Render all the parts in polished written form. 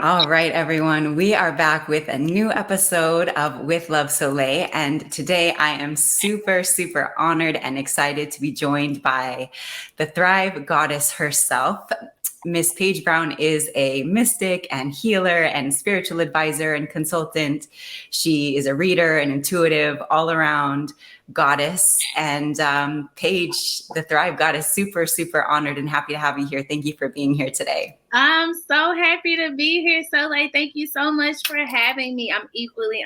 All right, everyone. We are back with a new episode of With Love Soleil. And today I am super, super honored and excited to be joined by the Thrive Goddess herself. Miss Paige Brown is a mystic and healer and spiritual advisor and consultant. She is a reader and intuitive all around goddess. And Paige, the Thrive Goddess, super, super honored and happy to have you here. Thank you for being here today. I'm so happy to be here, Soleil. Thank you so much for having me. I'm equally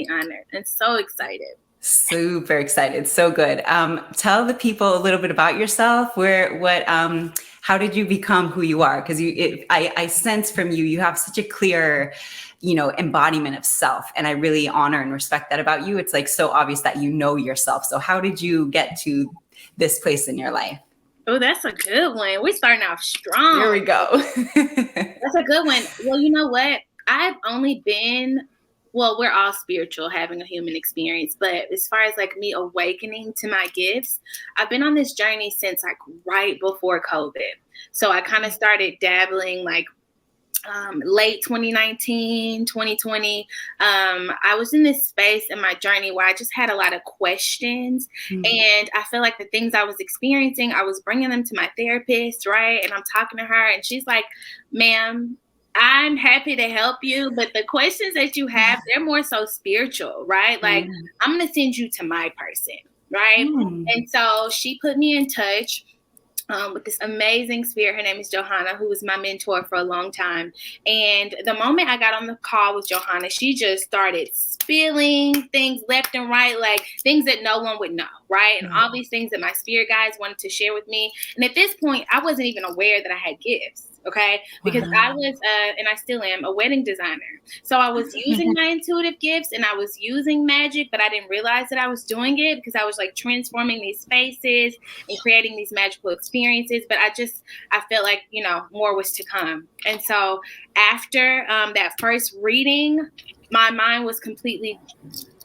honored, and so excited. Super excited. So good. Tell the people a little bit about yourself. How did you become who you are? Because I sense from you, you have such a clear, embodiment of self. And I really honor and respect that about you. It's like so obvious that you know yourself. So how did you get to this place in your life? Oh, that's a good one. We're starting off strong. Here we go. That's a good one. Well, you know what? I've only been, we're all spiritual, having a human experience. But as far as like me awakening to my gifts, I've been on this journey since like right before COVID. So I kind of started dabbling like late 2019, 2020. I was in this space in my journey where I just had a lot of questions. And I feel like the things I was experiencing, I was bringing them to my therapist, right? And I'm talking to her and she's like, ma'am, I'm happy to help you, but the questions that you have, they're more so spiritual, right? Like, I'm going to send you to my person, right? And so she put me in touch with this amazing spirit. Her name is Johanna, who was my mentor for a long time. And the moment I got on the call with Johanna, she just started spilling things left and right, like things that no one would know, right? And all these things that my spirit guides wanted to share with me. And at this point, I wasn't even aware that I had gifts. Okay. Because I was, and I still am, a wedding designer. So I was using my intuitive gifts and I was using magic, but I didn't realize that I was doing it because I was like transforming these spaces and creating these magical experiences. But I felt like, more was to come. And so after that first reading, my mind was completely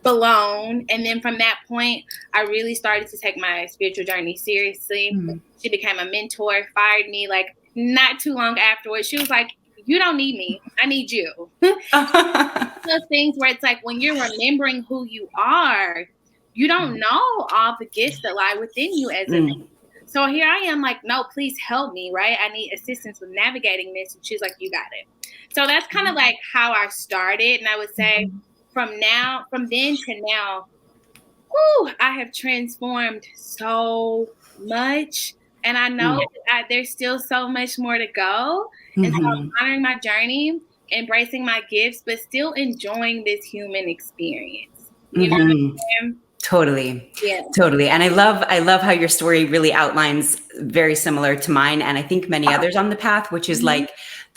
blown. And then from that point, I really started to take my spiritual journey seriously. She became a mentor, fired me like not too long afterwards. She was like, you don't need me. I need you. Those things where it's like when you're remembering who you are, you don't know all the gifts that lie within you as a man. So here I am like, no, please help me, right? I need assistance with navigating this. And she's like, you got it. So that's kind of like how I started. And I would say from then to now, I have transformed so much. And I know that there's still so much more to go. And so I'm honoring my journey, embracing my gifts, but still enjoying this human experience. You know what I'm saying? Totally. Yeah. Totally. And I love how your story really outlines very similar to mine. And I think many others on the path, which is like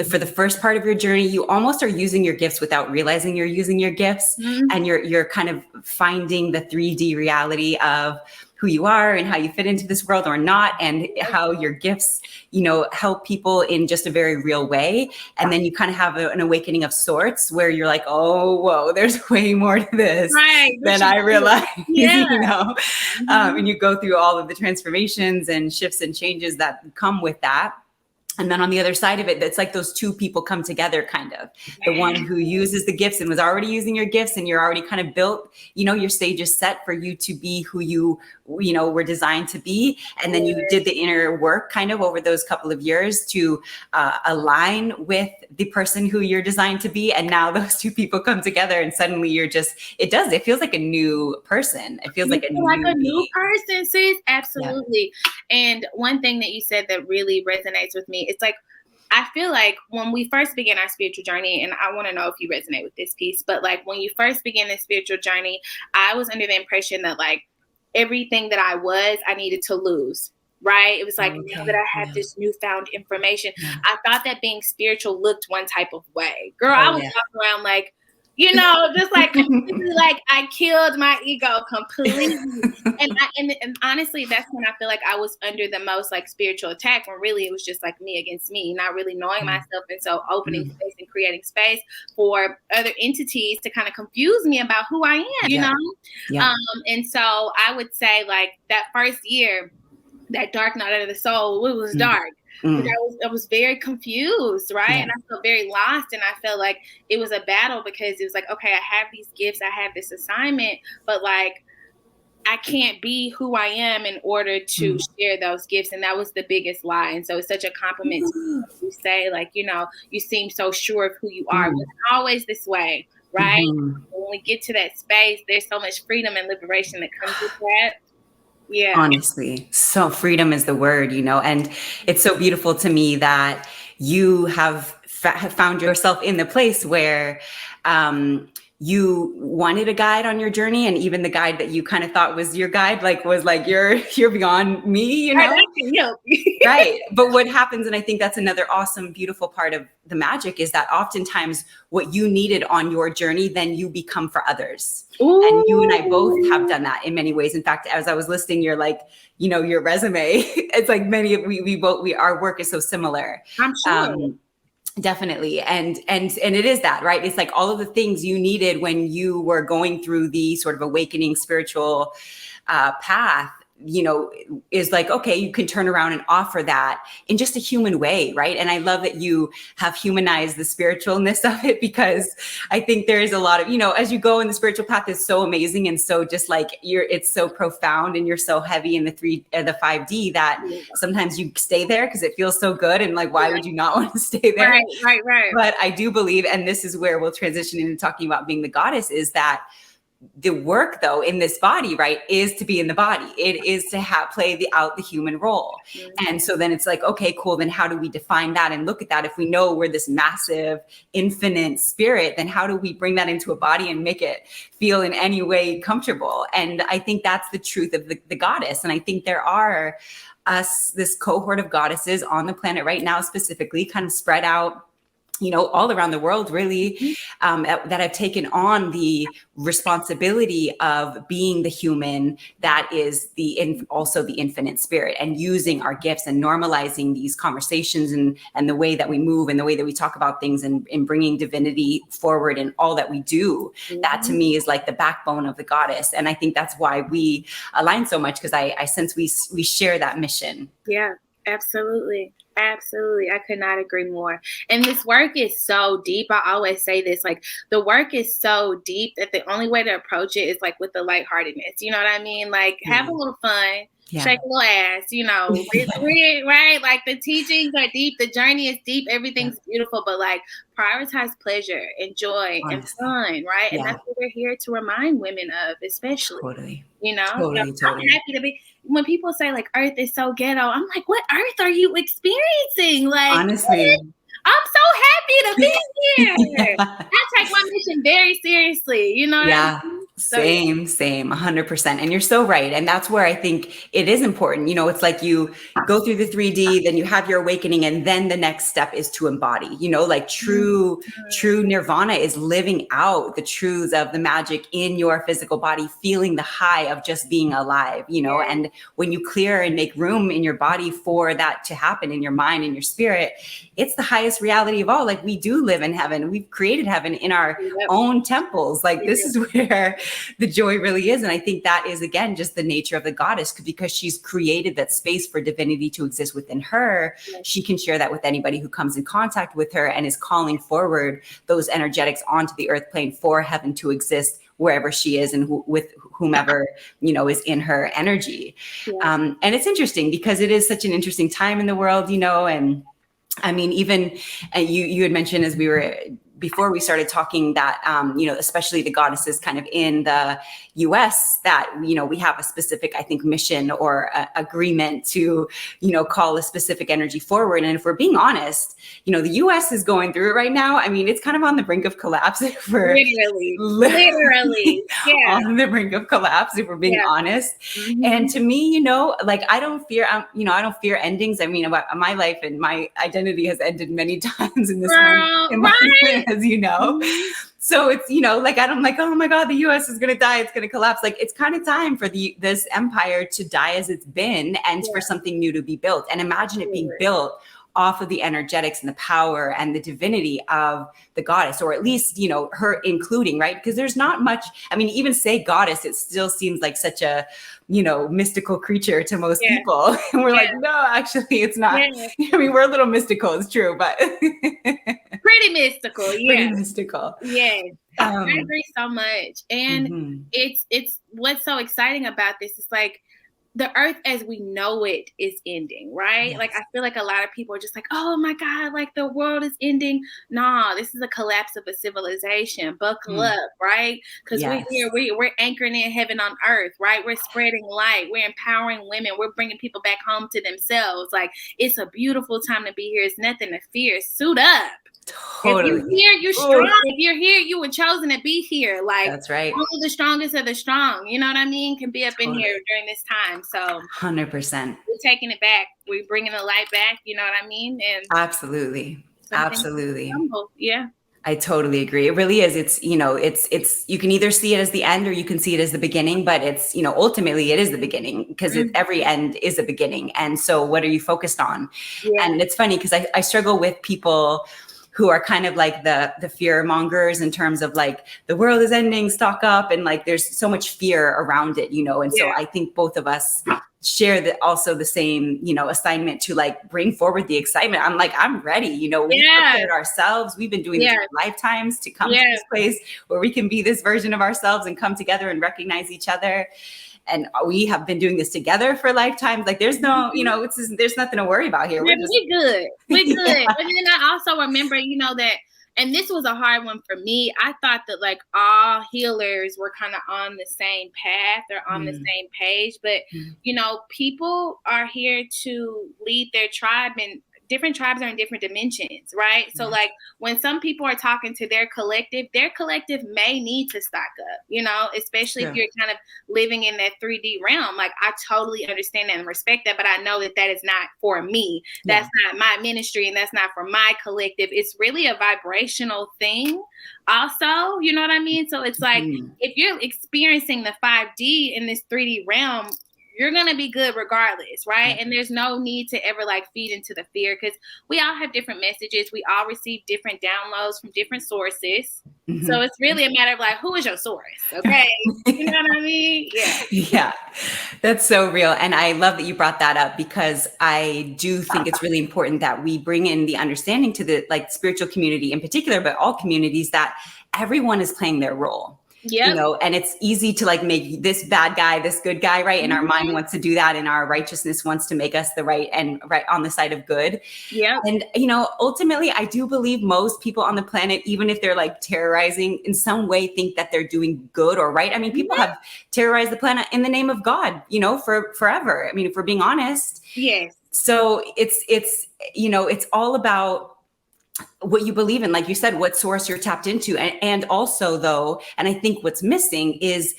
for the first part of your journey, you almost are using your gifts without realizing you're using your gifts. And you're kind of finding the 3D reality of who you are and how you fit into this world or not, and how your gifts, help people in just a very real way. And then you kind of have an awakening of sorts where you're like, oh, whoa, there's way more to this than I realized, and you go through all of the transformations and shifts and changes that come with that. And then on the other side of it, it's like those two people come together, kind of. The one who uses the gifts and was already using your gifts, and you're already kind of built, your stage is set for you to be who you were designed to be. And then you did the inner work kind of over those couple of years to align with the person who you're designed to be. And now those two people come together and suddenly it feels like a new person. It feels like a new person, sis. Absolutely. Yeah. And one thing that you said that really resonates with me, it's like, I feel like when we first began our spiritual journey, and I want to know if you resonate with this piece, but like when you first began this spiritual journey, I was under the impression that like everything that I needed to lose. Right. It was like, now that I have this newfound information, I thought that being spiritual looked one type of way. Girl, I was walking around like, just like, like I killed my ego completely. And honestly, that's when I feel like I was under the most like spiritual attack, when really it was just like me against me, not really knowing myself. And so opening space and creating space for other entities to kind of confuse me about who I am, you know? Yeah. And so I would say like that first year, that dark night of the soul, it was dark. Mm. I was very confused, right? Yeah. And I felt very lost. And I felt like it was a battle because it was like, okay, I have these gifts, I have this assignment, but like, I can't be who I am in order to share those gifts. And that was the biggest lie. And so it's such a compliment to you say, like, you know, you seem so sure of who you are. But it's always this way, right? When we get to that space, there's so much freedom and liberation that comes with that. Yeah. Honestly, so freedom is the word, you know, and it's so beautiful to me that you have found yourself in the place where you wanted a guide on your journey, and even the guide that you kind of thought was your guide, like was like you're beyond me, you know? Right. But what happens, and I think that's another awesome, beautiful part of the magic, is that oftentimes what you needed on your journey, then you become for others. Ooh. And you and I both have done that in many ways. In fact, as I was listing your, like, you know, your resume, it's like our work is so similar. I'm sure. Definitely. And it is that, right? It's like all of the things you needed when you were going through the sort of awakening spiritual path, you know, is like, okay, you can turn around and offer that in just a human way, right? And I love that you have humanized the spiritualness of it, because I think there is a lot of, you know, as you go in the spiritual path is so amazing, and so just like it's so profound, and you're so heavy in the 5D that sometimes you stay there because it feels so good, and like, why would you not want to stay there? Right. But I do believe, and this is where we'll transition into talking about being the goddess, is that the work, though, in this body, right, is to be in the body. It is to play out the human role. And so then it's like, okay, cool. Then how do we define that and look at that? If we know we're this massive, infinite spirit, then how do we bring that into a body and make it feel in any way comfortable? And I think that's the truth of the goddess. And I think there are this cohort of goddesses on the planet right now, specifically kind of spread out, you know, all around the world, really, that have taken on the responsibility of being the human that is also the infinite spirit, and using our gifts and normalizing these conversations and the way that we move and the way that we talk about things, and bringing divinity forward in all that we do. That to me is like the backbone of the goddess. And I think that's why we align so much, because I sense we share that mission. Yeah, absolutely. Absolutely. I could not agree more. And this work is so deep. I always say this, like, the work is so deep that the only way to approach it is like with the lightheartedness. You know what I mean? Like, have a little fun, shake a little ass, you know, right? Like, the teachings are deep. The journey is deep. Everything's beautiful, but like, prioritize pleasure and joy and fun, right? And that's what we're here to remind women of, especially. Totally. You know, totally. I'm happy to be. When people say like Earth is so ghetto, I'm like, what Earth are you experiencing? Like, honestly, I'm so happy to be here. I take my mission very seriously. You know what I mean? Same, 100%. And you're so right. And that's where I think it is important. You know, it's like you go through the 3D, then you have your awakening, and then the next step is to embody, you know, like true nirvana is living out the truths of the magic in your physical body, feeling the high of just being alive, you know. And when you clear and make room in your body for that to happen, in your mind and your spirit, it's the highest reality of all. Like, we do live in heaven. We've created heaven in our own temples. Like, this is where the joy really is. And I think that is, again, just the nature of the goddess, because she's created that space for divinity to exist within her. She can share that with anybody who comes in contact with her, and is calling forward those energetics onto the earth plane for heaven to exist wherever she is, and with whomever, you know, is in her energy. And it's interesting because it is such an interesting time in the world, you know. And I mean, even you had mentioned, as we were before we started talking, that, you know, especially the goddesses kind of in the US, that, you know, we have a specific, I think, mission or agreement to, you know, call a specific energy forward. And if we're being honest, you know, the US is going through it right now. I mean, it's kind of on the brink of collapse. If we're literally on the brink of collapse, if we're being honest. And to me, you know, like, I don't fear endings. I mean, my life and my identity has ended many times in this one, as you know. So it's, you know, like, I'm like, oh my God, the US is going to die. It's going to collapse. Like, it's kind of time for this empire to die as it's been, and for something new to be built. And imagine it being built off of the energetics and the power and the divinity of the goddess, or at least, you know, her including, right? Because there's not much, I mean, even say goddess, it still seems like such a, you know, mystical creature to most people. And we're like, no, actually it's not. I mean, we're a little mystical, it's true, but pretty mystical. Pretty mystical. Yes. I agree so much. And it's what's so exciting about this is like the earth as we know it is ending, right? Yes. Like I feel like a lot of people are just like, oh my God, like the world is ending. Nah, this is a collapse of a civilization. Buckle up, right? Because we're here, we're anchoring in heaven on earth, right? We're spreading light, we're empowering women, we're bringing people back home to themselves. Like it's a beautiful time to be here. It's nothing to fear. Suit up. Totally. If you're here, you're strong. If you're here, you were chosen to be here. Like that's right. Only the strongest of the strong, you know what I mean, can be up in here during this time. So 100%. We're taking it back. We're bringing the light back. You know what I mean? And absolutely. Yeah. I totally agree. It really is. It's, you know, it's, you can either see it as the end or you can see it as the beginning, but it's, you know, ultimately it is the beginning because every end is a beginning. And so what are you focused on? Yeah. And it's funny because I struggle with people who are kind of like the fear mongers in terms of like the world is ending, stock up, and like there's so much fear around it, you know. And so I think both of us share also the same, you know, assignment to like bring forward the excitement. I'm like, I'm ready, you know. We prepared ourselves. We've been doing this for lifetimes to come to this place where we can be this version of ourselves and come together and recognize each other. And we have been doing this together for lifetimes. Like there's no, you know, there's nothing to worry about here. We're good. We're good. And then I also remember, you know, that, and this was a hard one for me. I thought that like all healers were kind of on the same path or on the same page. But, you know, people are here to lead their tribe, and different tribes are in different dimensions, right? So like when some people are talking to their collective may need to stock up, you know, especially if you're kind of living in that 3D realm. Like I totally understand that and respect that, but I know that is not for me. That's not my ministry, and that's not for my collective. It's really a vibrational thing also, you know what I mean? So it's like if you're experiencing the 5D in this 3D realm, you're going to be good regardless, right? And there's no need to ever like feed into the fear, because we all have different messages. We all receive different downloads from different sources. So it's really a matter of like, who is your source? Okay. You know what I mean? Yeah, that's so real. And I love that you brought that up, because I do think it's really important that we bring in the understanding to the like spiritual community in particular, but all communities, that everyone is playing their role. You know, and it's easy to like make this bad guy, this good guy, right? And our mind wants to do that, and our righteousness wants to make us the right on the side of good. And, you know, ultimately, I do believe most people on the planet, even if they're like terrorizing in some way, think that they're doing good or right. I mean, people have terrorized the planet in the name of God, you know, for forever. I mean, if we're being honest. So it's, you know, it's all about what you believe in, like you said, what source you're tapped into. And also though, and I think what's missing is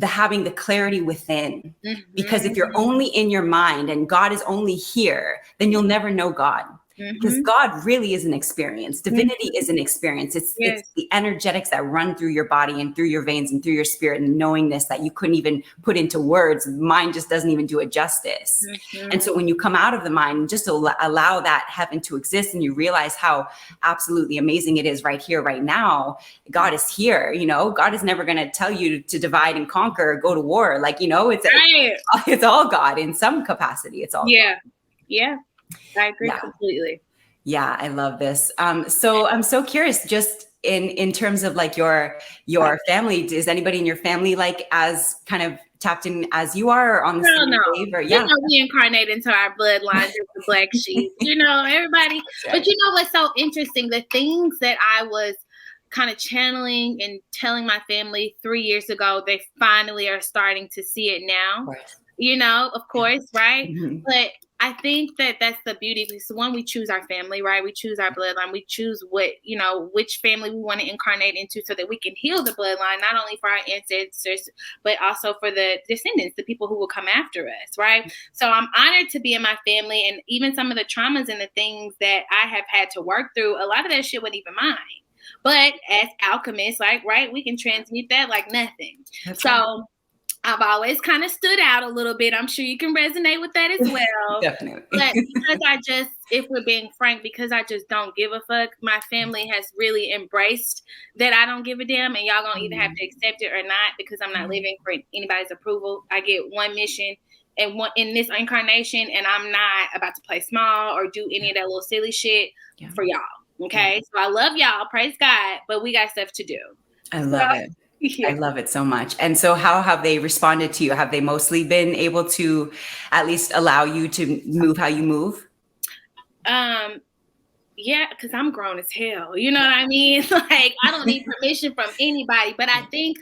having the clarity within, because if you're only in your mind and God is only here, then you'll never know God. Because God really is an experience. Divinity is an experience. It's the energetics that run through your body and through your veins and through your spirit, and knowingness that you couldn't even put into words. Mind just doesn't even do it justice. And so when you come out of the mind, just allow that heaven to exist, and you realize how absolutely amazing it is right here, right now. God is here. You know, God is never going to tell you to divide and conquer or go to war. Like, you know, it's all God in some capacity. It's all God. I agree completely. Yeah, I love this. So I'm so curious, just in terms of like your family, is anybody in your family like as kind of tapped in as you are, or on the same wave? Or, you know, we incarnate into our bloodline as the black sheep, you know, everybody. But you know what's so interesting? The things that I was kind of channeling and telling my family 3 years ago, they finally are starting to see it now. You know, of course, right? But I think that that's the beauty, because one, we choose our family, right? We choose our bloodline. We choose which family we want to incarnate into, so that we can heal the bloodline, not only for our ancestors, but also for the descendants, the people who will come after us, right? So I'm honored to be in my family, and even some of the traumas and the things that I have had to work through, a lot of that shit wasn't even mine. But as alchemists, like, right, we can transmute that like nothing. I've always kind of stood out a little bit. I'm sure you can resonate with that as well. Definitely. But because if we're being frank, because I just don't give a fuck, my family has really embraced that I don't give a damn, and y'all gonna either have to accept it or not, because I'm not living for anybody's approval. I get one mission and one in this incarnation, and I'm not about to play small or do any of that little silly shit for y'all. Okay. So I love y'all, praise God, but we got stuff to do. I love it. Yeah. I love it so much. And so how have they responded to you? Have they mostly been able to at least allow you to move how you move? Yeah, because I'm grown as hell. You know what I mean? Like, I don't need permission from anybody. But I think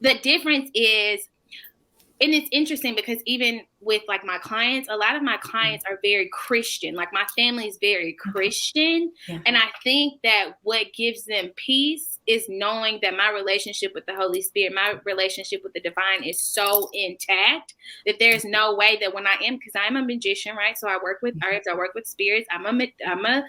the difference is, and it's interesting because even with like my clients, a lot of my clients are very Christian. Like my family is very Christian. Yeah. And I think that what gives them peace is knowing that my relationship with the Holy Spirit, my relationship with the divine is so intact that there's no way that when I am, because I'm a magician, right? So I work with herbs, I work with spirits. I'm a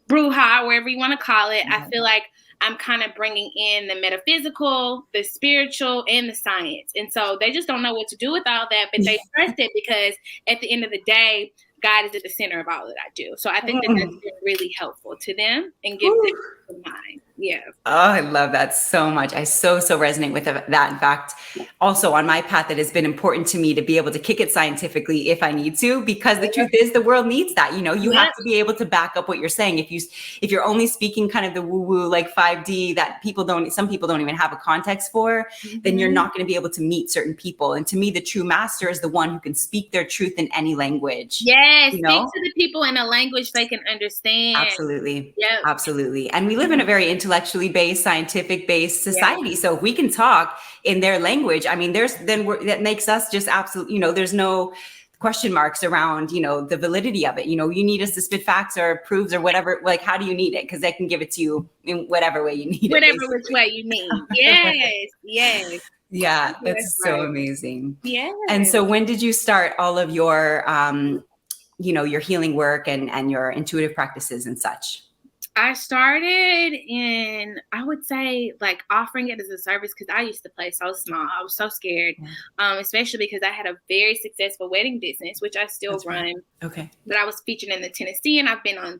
bruja, wherever you want to call it. I feel like I'm kind of bringing in the metaphysical, the spiritual, and the science. And so they just don't know what to do with all that, but they trust it because at the end of the day, God is at the center of all that I do. So I think that that's been really helpful to them and give them the mind. Yeah. Oh, I love that so much. I so resonate with that. In fact, also on my path, it has been important to me to be able to kick it scientifically if I need to, because the truth is the world needs that. You know, you have to be able to back up what you're saying. If you're only speaking kind of the woo-woo, like 5D that some people don't even have a context for, then you're not going to be able to meet certain people. And to me, the true master is the one who can speak their truth in any language. Yes, speak to the people in a language they can understand. Absolutely. Yeah. Absolutely. And we live in a very intellectually based, scientific based society. Yeah. So if we can talk in their language, I mean, that makes us just absolutely, there's no question marks around, the validity of it. You need us to spit facts or proofs or whatever. Like, how do you need it? Because they can give it to you in whatever way you need it. Whatever which way you need. Yes. Yes. Yeah. That's so amazing. Yeah. And so when did you start all of your, your healing work and your intuitive practices and such? I started in, I would say, like offering it as a service because I used to play so small. I was so scared, especially because I had a very successful wedding business, which I still run. Right. Okay. But I was featured in the Tennessean. I've been on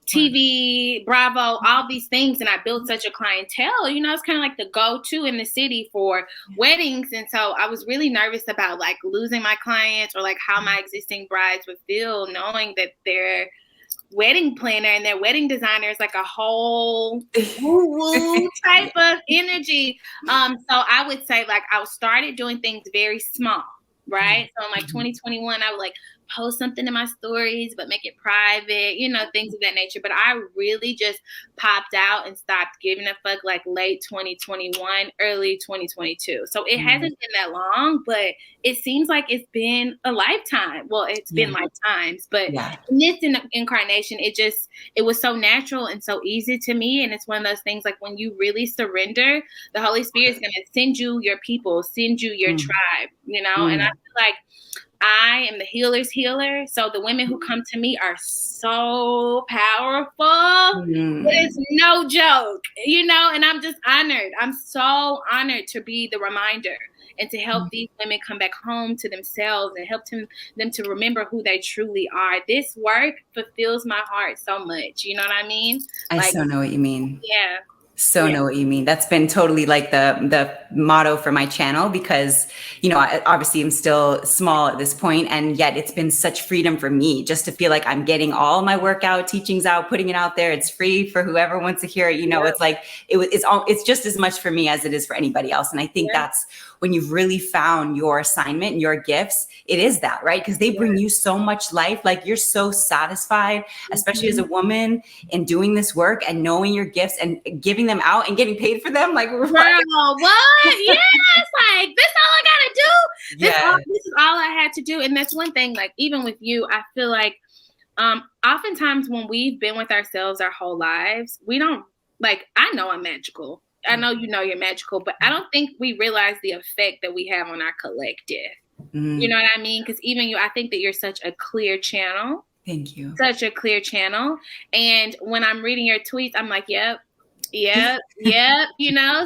TV, Bravo, all these things. And I built such a clientele. It's kind of like the go-to in the city for weddings. And so I was really nervous about like losing my clients or like how my existing brides would feel knowing that they're wedding planner and their wedding designer is like a whole woo-woo type of energy. So I would say like I started doing things very small, right? So in like 2021, I would like post something in my stories, but make it private, things of that nature. But I really just popped out and stopped giving a fuck like late 2021, early 2022. So it hasn't been that long, but it seems like it's been a lifetime. Well, it's been lifetimes, but in this incarnation, it was so natural and so easy to me. And it's one of those things like when you really surrender, the Holy Spirit is going to send you your people, send you your tribe, and I feel like I am the healer's healer. So the women who come to me are so powerful. It's no joke, and I'm just honored. I'm so honored to be the reminder and to help these women come back home to themselves and help them to remember who they truly are. This work fulfills my heart so much. You know what I mean? I so know what you mean. Yeah. Know what you mean. That's been totally like the motto for my channel because, I obviously am still small at this point, and yet it's been such freedom for me just to feel like I'm getting all my workout teachings out, putting it out there. It's free for whoever wants to hear it. It's like, it's just as much for me as it is for anybody else. And I think that's when you've really found your assignment and your gifts, it is that, right? Because they bring you so much life. Like you're so satisfied, especially as a woman in doing this work and knowing your gifts and giving them out and getting paid for them. Like, girl, what? Yes, like this all I gotta do. This is all I had to do. And that's one thing, like even with you, I feel like oftentimes when we've been with ourselves our whole lives, we don't like, I know I'm magical. I know you're magical, but I don't think we realize the effect that we have on our collective. You know what I mean? Because even you, I think that you're such a clear channel. Thank you. Such a clear channel. And when I'm reading your tweets, I'm like, yep, Yep, yep.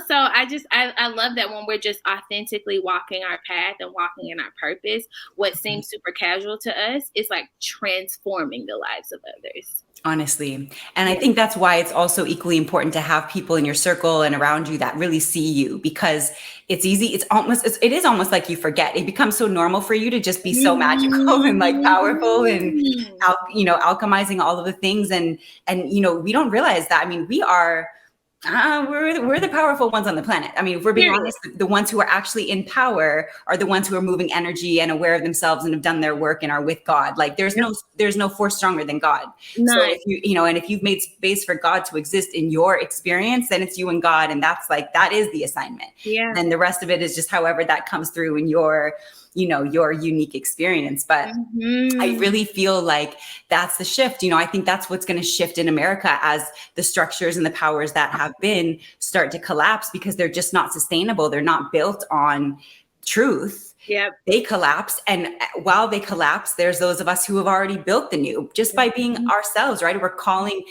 So I love that when we're just authentically walking our path and walking in our purpose, what seems super casual to us is like transforming the lives of others. Honestly. And I Yeah. think that's why it's also equally important to have people in your circle and around you that really see you, because it's easy. It is almost like you forget. It becomes so normal for you to just be so magical and like powerful and, Mhm. alchemizing all of the things. And, we don't realize that. I mean, we're the powerful ones on the planet. I mean, if we're being Period. honest, the ones who are actually in power are the ones who are moving energy and aware of themselves and have done their work and are with God. Like there's no force stronger than God. So None. if and if you've made space for God to exist in your experience, then it's you and God, and that is the assignment. Yeah. And the rest of it is just however that comes through in your unique experience. But I Mhm. really feel like that's the shift. I think that's what's going to shift in America as the structures and the powers that have been start to collapse, because they're just not sustainable. They're not built on truth. Yep. They collapse. And while they collapse, there's those of us who have already built the new just by being ourselves, right? We're calling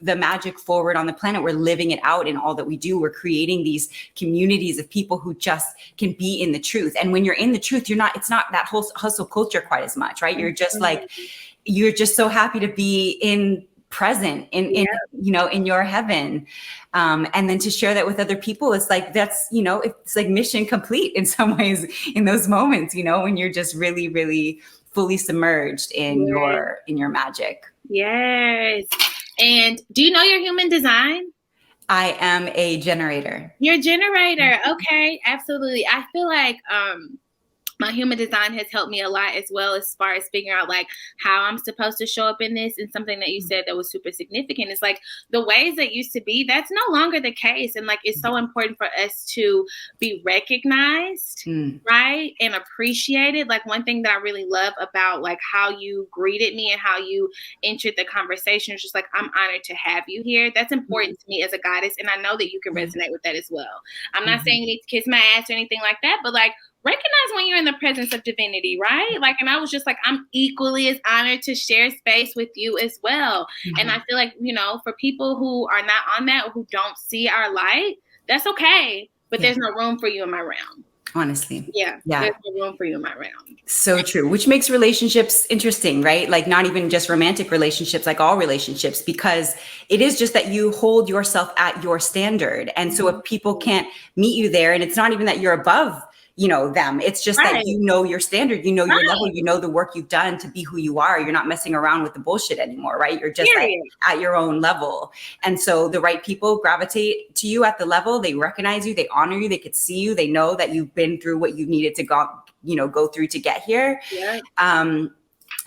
the magic forward on the planet. We're living it out in all that we do. We're creating these communities of people who just can be in the truth. And when you're in the truth, it's not that whole hustle culture quite as much, right? You're just so happy to be present in your heaven. And then to share that with other people, it's like, it's like mission complete in some ways in those moments, when you're just really, really fully submerged in your magic. Yes. And do you know your human design? I am a generator. You're a generator. Okay. Absolutely. I feel like, my human design has helped me a lot as well, as far as figuring out like how I'm supposed to show up in this. And something that you said that was super significant is like the ways that used to be, that's no longer the case. And like, it's so important for us to be recognized, right? And appreciated. Like one thing that I really love about like how you greeted me and how you entered the conversation is just like, I'm honored to have you here. That's important to me as a goddess. And I know that you can resonate with that as well. I'm not saying you need to kiss my ass or anything like that, but like, recognize when you're in the presence of divinity, right? Like, and I was just like, I'm equally as honored to share space with you as well. And I feel like, for people who are not on that or who don't see our light, that's okay. But there's no room for you in my realm. Honestly. Yeah. There's no room for you in my realm. So true, which makes relationships interesting, right? Like not even just romantic relationships, like all relationships, because it is just that you hold yourself at your standard. And so if people can't meet you there, and it's not even that you're above them. It's just that your standard, your level, the work you've done to be who you are. You're not messing around with the bullshit anymore, right? You're just like at your own level. And so the right people gravitate to you at the level. They recognize you, they honor you, they could see you, they know that you've been through what you needed to go through to get here. Yeah.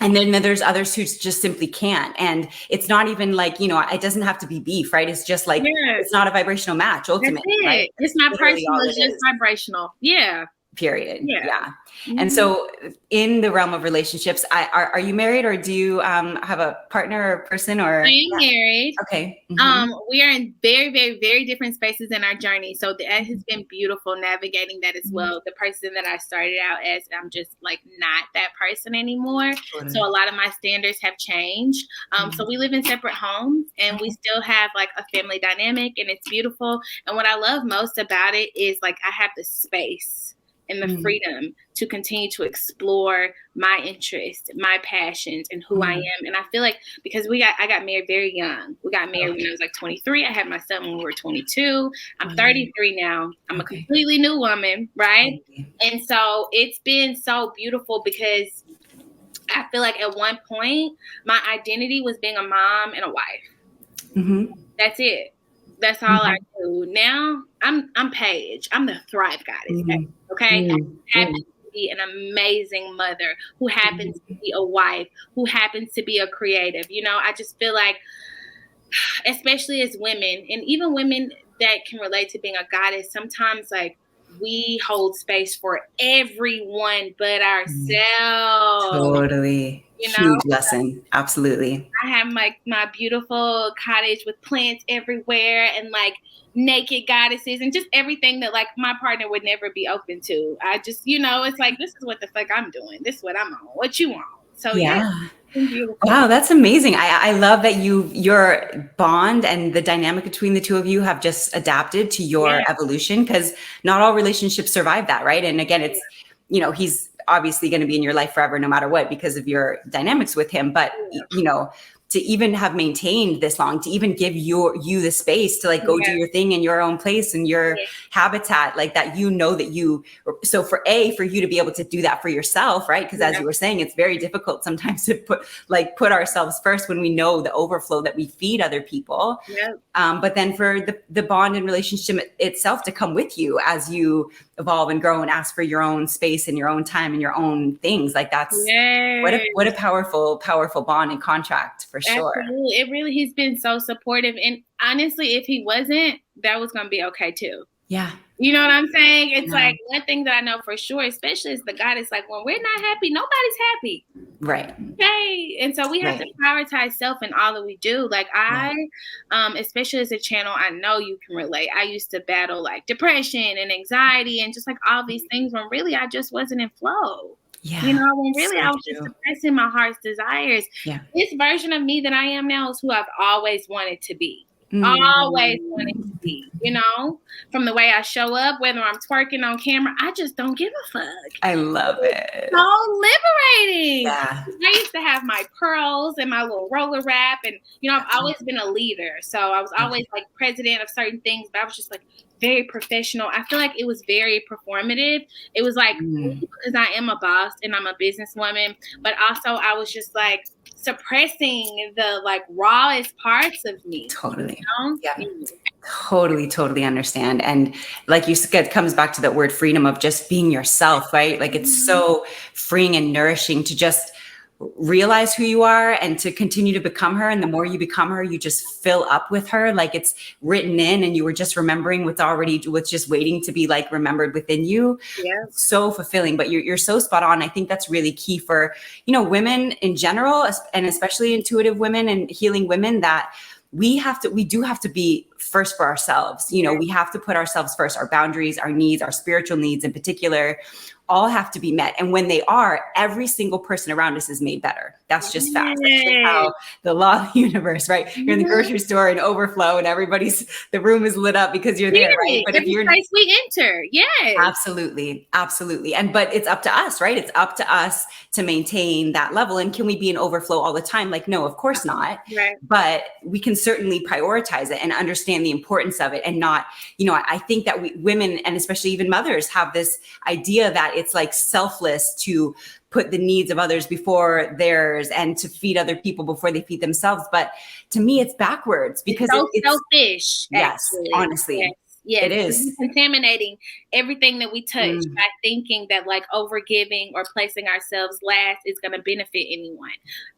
And then there's others who just simply can't. And it's not even like, it doesn't have to be beef, right? It's just like, it's not a vibrational match ultimately. That's it. Right? It's not personal, it's just vibrational. Yeah. Period. Yeah. And so in the realm of relationships, are you married, or do you have a partner or person? Or I am married. Okay. We are in very, very, very different spaces in our journey. So that has been beautiful navigating that as well. The person that I started out as, I'm just like not that person anymore. So a lot of my standards have changed. So we live in separate homes and we still have like a family dynamic, and it's beautiful. And what I love most about it is like I have the space and the freedom to continue to explore my interests, my passions, and who I am. And I feel like because I got married very young. We got married when I was like 23. I had my son when we were 22. I'm 33 now. I'm a completely new woman, right? And so it's been so beautiful because I feel like at one point my identity was being a mom and a wife. That's it. That's all I do. Now I'm Paige. I'm the Thrive Goddess. Okay. I happen to be an amazing mother who happens to be a wife, who happens to be a creative. I just feel like, especially as women, and even women that can relate to being a goddess, sometimes like we hold space for everyone but ourselves. Totally. Huge lesson. Absolutely. I have my beautiful cottage with plants everywhere and like naked goddesses and just everything that like my partner would never be open to. I just, it's like, this is what the fuck I'm doing. This is what I'm on. What you want. So yeah. Beautiful. Wow, that's amazing. I love that your bond and the dynamic between the two of you have just adapted to your evolution, because not all relationships survive that, right? And again, it's, he's obviously going to be in your life forever no matter what because of your dynamics with him. But, to even have maintained this long, to even give you the space to like go do your thing in your own place and your habitat, like that, so for you to be able to do that for yourself, right? Because as you were saying, it's very difficult sometimes to put ourselves first when we know the overflow that we feed other people. But then for the bond and relationship itself to come with you as you evolve and grow and ask for your own space and your own time and your own things, like that's what a powerful bond and contract for sure. Absolutely. It really, he's been so supportive. And honestly, if he wasn't, that was going to be okay too. Yeah. You know what I'm saying? It's like one thing that I know for sure, especially as the God, is like, when we're not happy, nobody's happy. Right. Okay. And so we have to prioritize self in all that we do. Like especially as a channel, I know you can relate. I used to battle like depression and anxiety and just like all these things when really I just wasn't in flow. Yeah. When really I was just suppressing my heart's desires. Yeah. This version of me that I am now is who I've always wanted to be. Always wanted to be, from the way I show up, whether I'm twerking on camera, I just don't give a fuck. I love it. So liberating. Yeah. I used to have my pearls and my little roller wrap, and I've always been a leader, so I was always like president of certain things, but I was just like very professional. I feel like it was very performative. It was like because I am a boss and I'm a businesswoman, but also I was just like suppressing the like rawest parts of me. Totally. Yeah. Totally understand. And like you said, it comes back to that word freedom of just being yourself, right? Like it's so freeing and nourishing to just realize who you are and to continue to become her. And the more you become her, you just fill up with her. Like it's written in and you were just remembering what's just waiting to be like remembered within you. Yeah. So fulfilling, but you're so spot on. I think that's really key for, women in general, and especially intuitive women and healing women, that we do have to be first for ourselves. We have to put ourselves first, our boundaries, our needs, our spiritual needs in particular, all have to be met. And when they are, every single person around us is made better. That's just fact. That's just how the law of the universe, right? You're in the grocery store and overflow and the room is lit up because you're there, right? But if you're place we enter, absolutely. But it's up to us, right? It's up to us to maintain that level. And can we be in overflow all the time? Like, no, of course not. Right. But we can certainly prioritize it and understand the importance of it. And not, I think that women, and especially even mothers, have this idea that it's like selfless to put the needs of others before theirs and to feed other people before they feed themselves. But to me, it's backwards because it's selfish. Yes, honestly. Yes. Yes, it is contaminating everything that we touch by thinking that like overgiving or placing ourselves last is going to benefit anyone.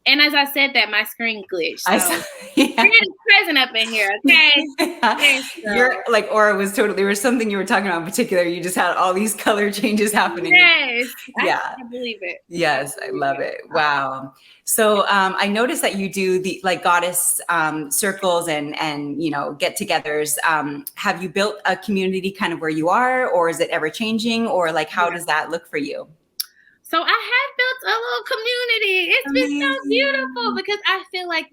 And as I said that, my screen glitched. So you're getting present up in here, okay? You're like, or it was totally, there was something you were talking about in particular. You just had all these color changes happening. Yes. I believe it. Yes, I love it. Wow. So I noticed that you do the like goddess circles and get-togethers. Have you built a community kind of where you are, or is it ever changing, or like how does that look for you? So I have built a little community. It's been so beautiful because I feel like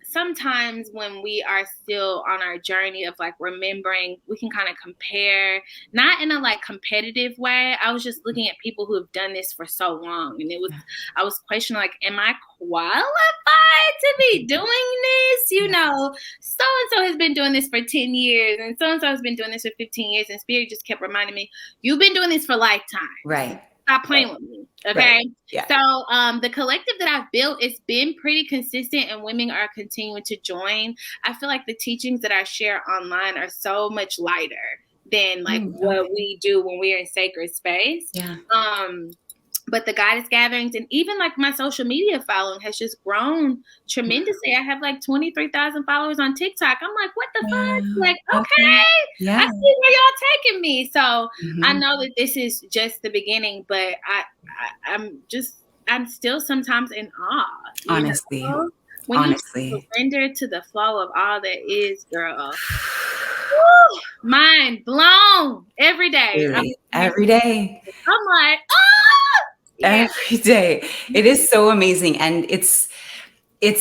sometimes when we are still on our journey of like remembering, we can kind of compare, not in a like competitive way. I was just looking at people who have done this for so long, and I was questioning like, am I qualified to be doing this? So-and-so has been doing this for 10 years and so-and-so has been doing this for 15 years. And Spirit just kept reminding me, you've been doing this for lifetime. Right. Stop playing with me. Okay. Right. Yeah. So the collective that I've built, it's been pretty consistent and women are continuing to join. I feel like the teachings that I share online are so much lighter than like what we do when we're in sacred space. Yeah. But the goddess gatherings and even like my social media following has just grown tremendously. I have like 23,000 followers on TikTok. I'm like, what the fuck? Like, okay. Yeah. I see where y'all taking me. So I know that this is just the beginning, but I'm still sometimes in awe. Honestly. When you surrender to the flow of all that is, girl. Mind blown every day. Really? Every day. I'm like, Yeah. every day. It is so amazing. And it's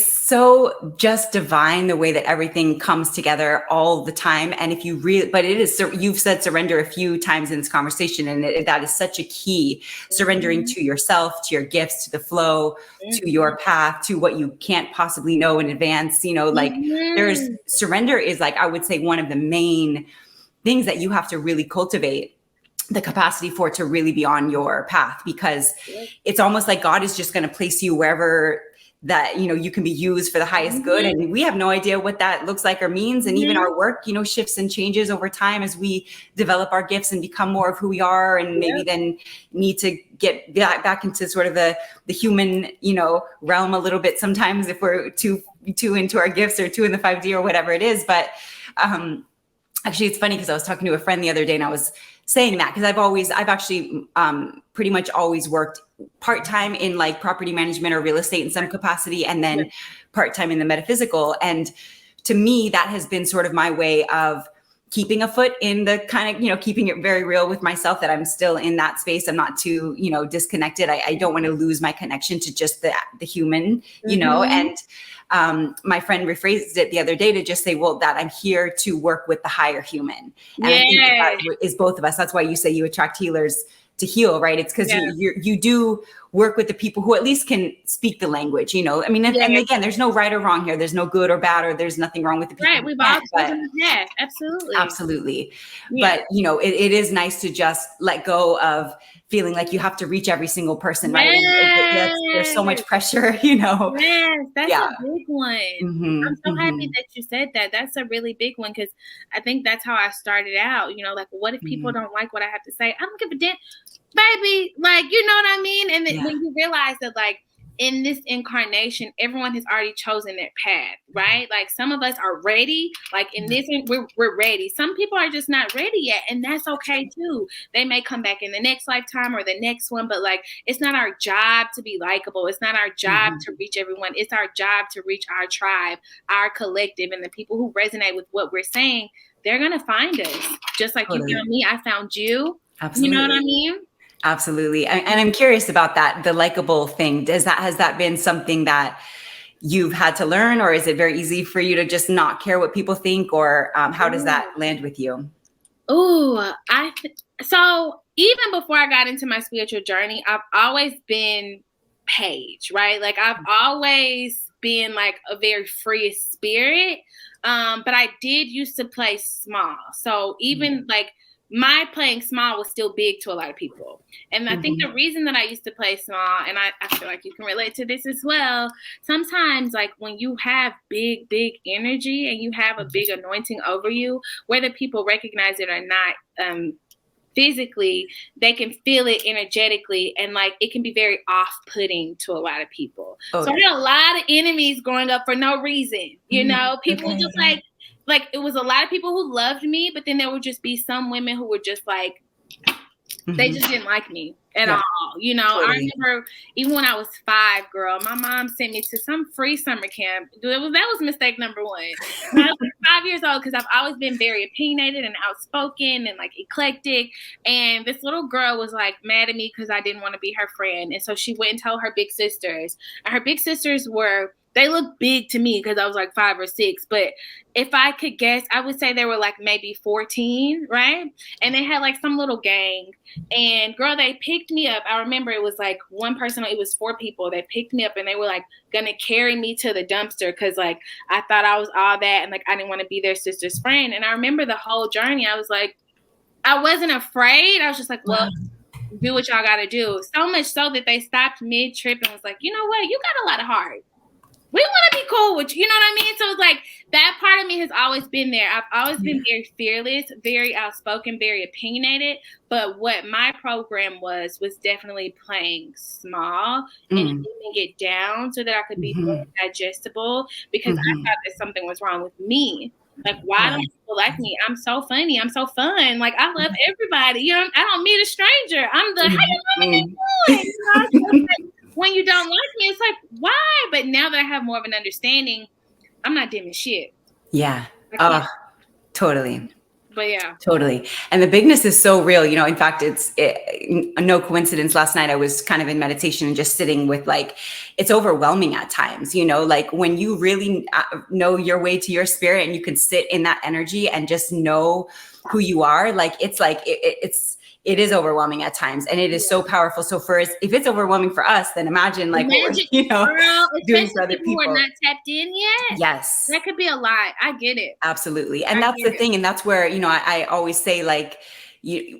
so just divine the way that everything comes together all the time. And if you really, but it is, you've said surrender a few times in this conversation, and that is such a key, surrendering to yourself, to your gifts, to the flow, to your path, to what you can't possibly know in advance. You know, like there's surrender is like, I would say, one of the main things that you have to really cultivate the capacity for, to really be on your path, because it's almost like God is just going to place you wherever that, you know, you can be used for the highest good. And we have no idea what that looks like or means. And even our work, you know, shifts and changes over time as we develop our gifts and become more of who we are, and maybe then need to get back into sort of the human, you know, realm a little bit sometimes if we're too into our gifts, or too in the 5D or whatever it is. But actually, it's funny because I was talking to a friend the other day, and I was saying that because I've actually pretty much always worked part-time in like property management or real estate in some capacity, and then part-time in the metaphysical. And to me, that has been sort of my way of keeping a foot in the kind of, you know, keeping it very real with myself, that I'm still in that space. I'm not too, you know, disconnected. I don't want to lose my connection to just the human, you know. And my friend rephrased it the other day to just say, well, that I'm here to work with the higher human. And I think that is both of us. That's why you say you attract healers to heal, right? It's because you do work with the people who at least can speak the language, you know. I mean, and again, there's no right or wrong here. There's no good or bad, or there's nothing wrong with the people. Right, we've all chosen the path. Absolutely. But, you know, it is nice to just let go of feeling like you have to reach every single person, right? And there's so much pressure, you know. Yes, that's a big one. I'm so happy that you said that. That's a really big one, because I think that's how I started out. You know, like, what if people don't like what I have to say? I don't give a damn, baby. Like, you know what I mean? And then when you realize that, like, in this incarnation, everyone has already chosen their path, right? Like, some of us are ready. Like, in this, we're ready. Some people are just not ready yet, and that's okay too. They may come back in the next lifetime or the next one, but like, it's not our job to be likable. It's not our job to reach everyone. It's our job to reach our tribe, our collective, and the people who resonate with what we're saying. They're gonna find us, just like you found me. I found you. Absolutely. You know what I mean? Absolutely. And I'm curious about that, the likable thing. Has that been something that you've had to learn, or is it very easy for you to just not care what people think, or how does that land with you? Oh, so even before I got into my spiritual journey, I've always been Paige, right? Like, I've always been like a very free spirit. But I did used to play small. So even like, my playing small was still big to a lot of people. And I think the reason that I used to play small, and I feel like you can relate to this as well, sometimes like when you have big energy and you have a big anointing over you, whether people recognize it or not, physically, they can feel it energetically, and like, it can be very off-putting to a lot of people. So I had a lot of enemies growing up for no reason, you know. People just like, it was a lot of people who loved me, but then there would just be some women who were just like, they just didn't like me at all. You know, I remember even when I was 5, girl, my mom sent me to some free summer camp. That was mistake number 1. I was like 5 years old, because I've always been very opinionated and outspoken and like eclectic. And this little girl was like mad at me because I didn't want to be her friend. And so she went and told her big sisters. And her big sisters they looked big to me because I was like 5 or 6. But if I could guess, I would say they were like maybe 14, right? And they had like some little gang. And girl, they picked me up. I remember it was like one person, it was 4 people. They picked me up and they were like going to carry me to the dumpster because like I thought I was all that. And like, I didn't want to be their sister's friend. And I remember the whole journey. I was like, I wasn't afraid. I was just like, well, do what y'all got to do. So much so that they stopped mid-trip and was like, you know what? You got a lot of heart. We want to be cool with you. You know what I mean? So it's like, that part of me has always been there. I've always been very fearless, very outspoken, very opinionated. But what my program was definitely playing small and keeping it down so that I could be more digestible, because I thought that something was wrong with me. Like, why don't people like me? I'm so funny. I'm so fun. Like, I love everybody. You know, I don't meet a stranger. I'm the, how you doing? You know? When you don't like me, it's like, why? But now that I have more of an understanding, I'm not dimming shit. Yeah. Oh, totally. But yeah. Totally. And the bigness is so real. In fact, no coincidence. Last night I was kind of in meditation and just sitting with like, it's overwhelming at times, like when you really know your way to your spirit and you can sit in that energy and just know who you are. Like, it is overwhelming at times, and it is so powerful. So if it's overwhelming for us, then imagine like what we're, girl, doing for other people who are not tapped in yet. Yes. That could be a lot. I get it. Absolutely. And that's the thing. And that's where, I always say like,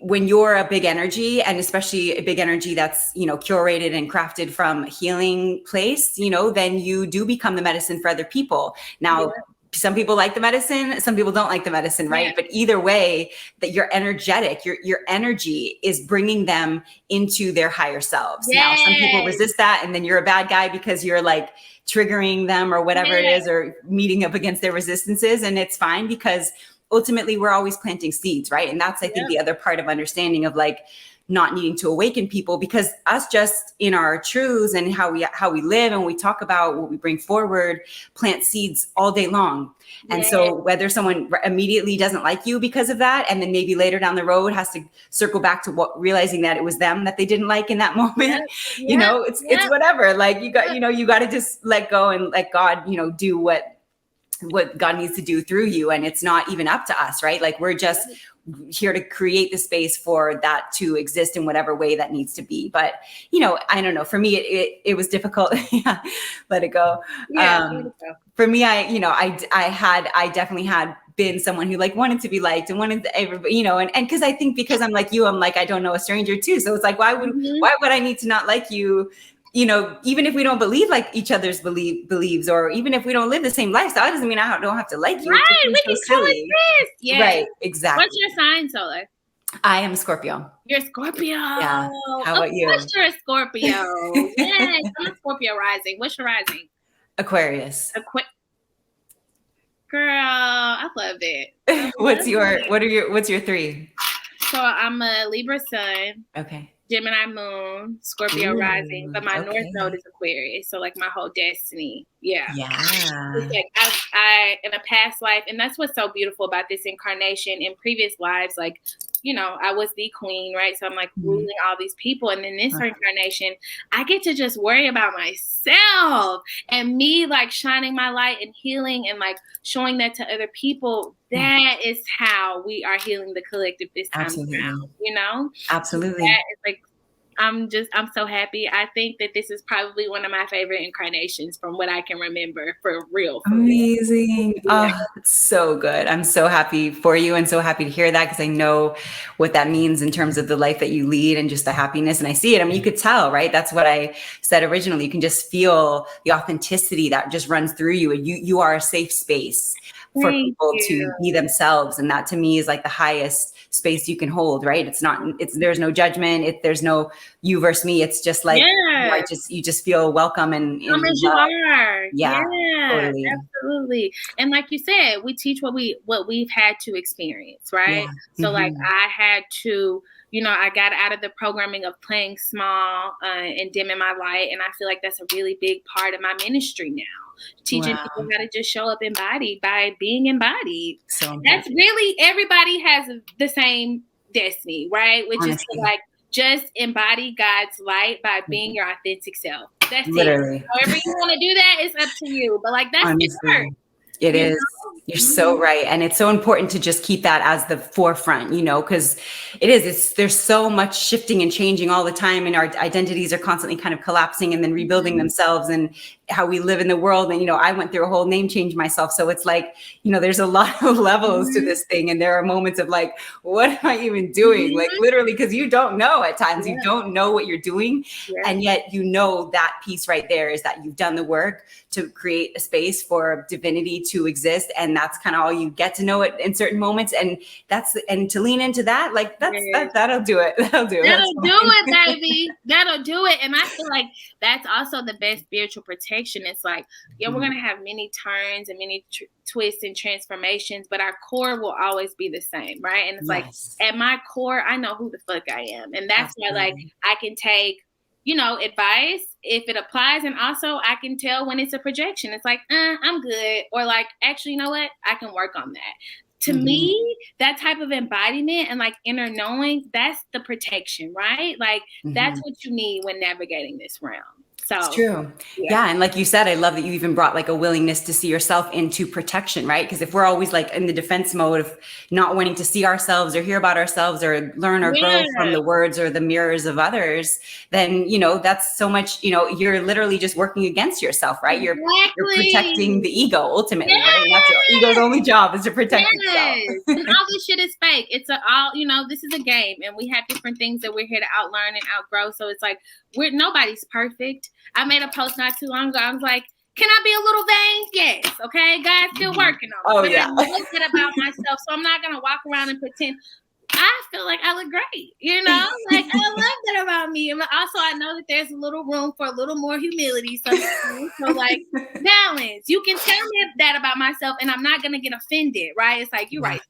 when you're a big energy, and especially a big energy that's, curated and crafted from healing place, then you do become the medicine for other people. Now, some people like the medicine, some people don't like the medicine, right? Yeah. But either way, that you're energetic, your energy is bringing them into their higher selves. Yes. Now, some people resist that, and then you're a bad guy because you're like triggering them or whatever it is, or meeting up against their resistances. And it's fine, because ultimately we're always planting seeds, right? And that's, I think, the other part of understanding of like not needing to awaken people, because us just in our truths and how we live and we talk about what we bring forward, plant seeds all day long. And so whether someone immediately doesn't like you because of that, and then maybe later down the road has to circle back to realizing that it was them that they didn't like in that moment, it's whatever. Like you got to just let go and let God, do what God needs to do through you. And it's not even up to us, right? Like we're just here to create the space for that to exist in whatever way that needs to be. But, I don't know, for me, it was difficult. Let it go. For me, I definitely had been someone who like wanted to be liked and wanted to, and because I think because I'm like you, I'm like, I don't know a stranger too. So it's like, why would I need to not like you? Even if we don't believe like each other's believes, or even if we don't live the same lifestyle, it doesn't mean I don't have to like you. Right, we can coexist. Yeah. Right, exactly. What's your sign, Solar? I am Scorpio. You're Scorpio. Yeah. How about you? What's your Scorpio? Yes, I'm a Scorpio rising. What's your rising? Aquarius. Girl, I love it. What's your 3? So I'm a Libra sun. Okay. Gemini moon, Scorpio rising, but my north node is Aquarius. So like my whole destiny. Yeah. It's like I in a past life, and that's what's so beautiful about this incarnation. In previous lives, like, I was the queen, right? So I'm like ruling all these people. And then this incarnation, I get to just worry about myself and me like shining my light and healing and like showing that to other people. That is how we are healing the collective this time around, Absolutely. That is like, I'm so happy. I think that this is probably one of my favorite incarnations from what I can remember, for real. Amazing. Oh, it's so good. I'm so happy for you and so happy to hear that, because I know what that means in terms of the life that you lead and just the happiness. And I see it. I mean, you could tell, right? That's what I said originally. You can just feel the authenticity that just runs through you. And you are a safe space for people to be themselves. And that to me is like the highest space you can hold, right? There's no judgment. There's no you versus me. It's just like, you just feel welcome and come as you are. Yeah, totally. Absolutely. And like you said, we teach what we've had to experience, right? So like I had to, I got out of the programming of playing small and dimming my light. And I feel like that's a really big part of my ministry now. Teaching people how to just show up embodied by being embodied. So that's really, everybody has the same destiny, right? Which is to like just embody God's light by being your authentic self. That's literally it. However you want to do that, it's up to you. But like that's it. It is. You're so right. And it's so important to just keep that as the forefront, because there's so much shifting and changing all the time. And our identities are constantly kind of collapsing and then rebuilding themselves, and how we live in the world. And, I went through a whole name change myself. So it's like, there's a lot of levels to this thing. And there are moments of like, what am I even doing? Like literally, because you don't know at times, you don't know what you're doing. And yet, that piece right there is that you've done the work to create a space for divinity to exist. And that's kind of all you get to know it in certain moments. And and to lean into that, like that'll do it. That'll do it, baby. That'll do it. And I feel like that's also the best spiritual protection. It's like, we're going to have many turns and many twists and transformations, but our core will always be the same, right? And it's like, at my core, I know who the fuck I am. And that's why, like, I can take, advice if it applies. And also I can tell when it's a projection. It's like, I'm good. Or like, actually, you know what? I can work on that. to me, that type of embodiment and like inner knowing, that's the protection, right? Like that's what you need when navigating this realm. So it's true. Yeah. And like you said, I love that you even brought like a willingness to see yourself into protection, right? Because if we're always like in the defense mode of not wanting to see ourselves or hear about ourselves or learn or grow from the words or the mirrors of others, then, you know, that's so much, you know, you're literally just working against yourself, right? You're protecting the ego ultimately, right? And that's your ego's only job is to protect itself. And all this shit is fake. It's all, you know, this is a game and we have different things that we're here to outlearn and outgrow. So it's like, nobody's perfect. I made a post not too long ago. I was like, can I be a little vain? Yes. Okay. God's still working on me. I know that about myself. So I'm not going to walk around and pretend. I feel like I look great. You know, like I love that about me. And also I know that there's a little room for a little more humility. So like balance. You can tell me that about myself and I'm not going to get offended. Right. It's like, you're right.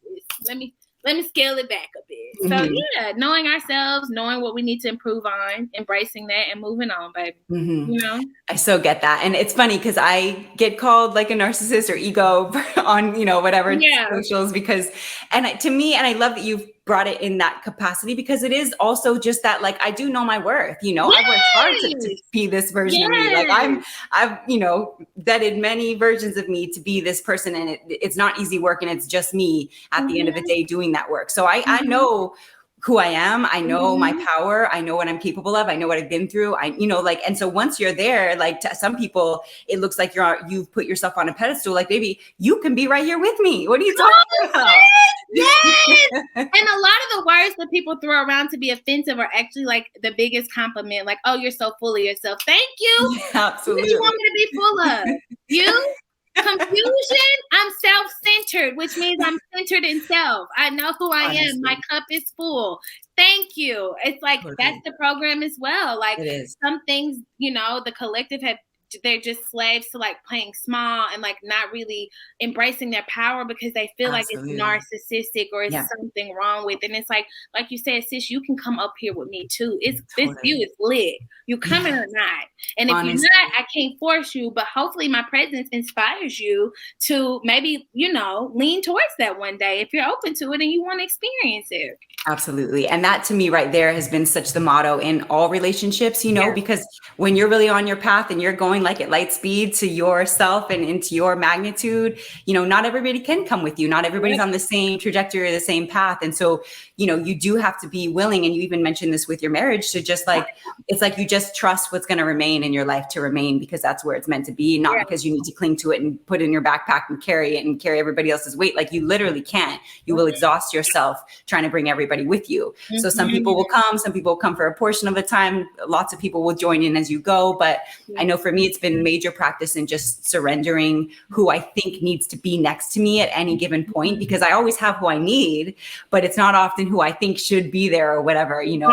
Let me scale it back a bit. So yeah, knowing ourselves, knowing what we need to improve on, embracing that and moving on, baby. You know? I so get that. And it's funny because I get called like a narcissist or ego on, you know, whatever socials because, to me, and I love that you've brought it in that capacity because it is also just that, like, I do know my worth, you know, I worked hard to be this version of me. Like I've, you know, vetted many versions of me to be this person and it's not easy work and it's just me at the end of the day doing that work. So I know who I am. I know my power. I know what I'm capable of. I know what I've been through. You know, like, and so once you're there, like to some people, it looks like you've put yourself on a pedestal. Like, baby, you can be right here with me. What are you talking about? Yes. And a lot of the words that people throw around to be offensive are actually like the biggest compliment. Like, oh, you're so full of yourself. Thank you. Yeah, absolutely. What do you want me to be full of? You? Confusion? I'm self-centered, which means I'm centered in self. I know who I am. My cup is full. Thank you. It's like that's the program as well. Like some things, you know, the collective they're just slaves to like playing small and like not really embracing their power because they feel like it's narcissistic or it's something wrong with it. And it's like you said, sis, you can come up here with me too. It's this view is lit. You coming or not? And if you're not, I can't force you, but hopefully my presence inspires you to maybe, you know, lean towards that one day if you're open to it and you want to experience it. Absolutely. And that to me right there has been such the motto in all relationships, you know, because when you're really on your path and you're going like at light speed to yourself and into your magnitude, you know, not everybody can come with you. Not everybody's on the same trajectory or the same path. And so, you know, you do have to be willing. And you even mentioned this with your marriage to just like, it's like you just trust what's going to remain in your life to remain because that's where it's meant to be, not because you need to cling to it and put it in your backpack and carry it and carry everybody else's weight. Like you literally can't. You will exhaust yourself trying to bring everybody with you. So some people will come, some people will come for a portion of the time. Lots of people will join in as you go. But I know for me, it's been major practice in just surrendering who I think needs to be next to me at any given point, because I always have who I need, but it's not often who I think should be there or whatever, you know?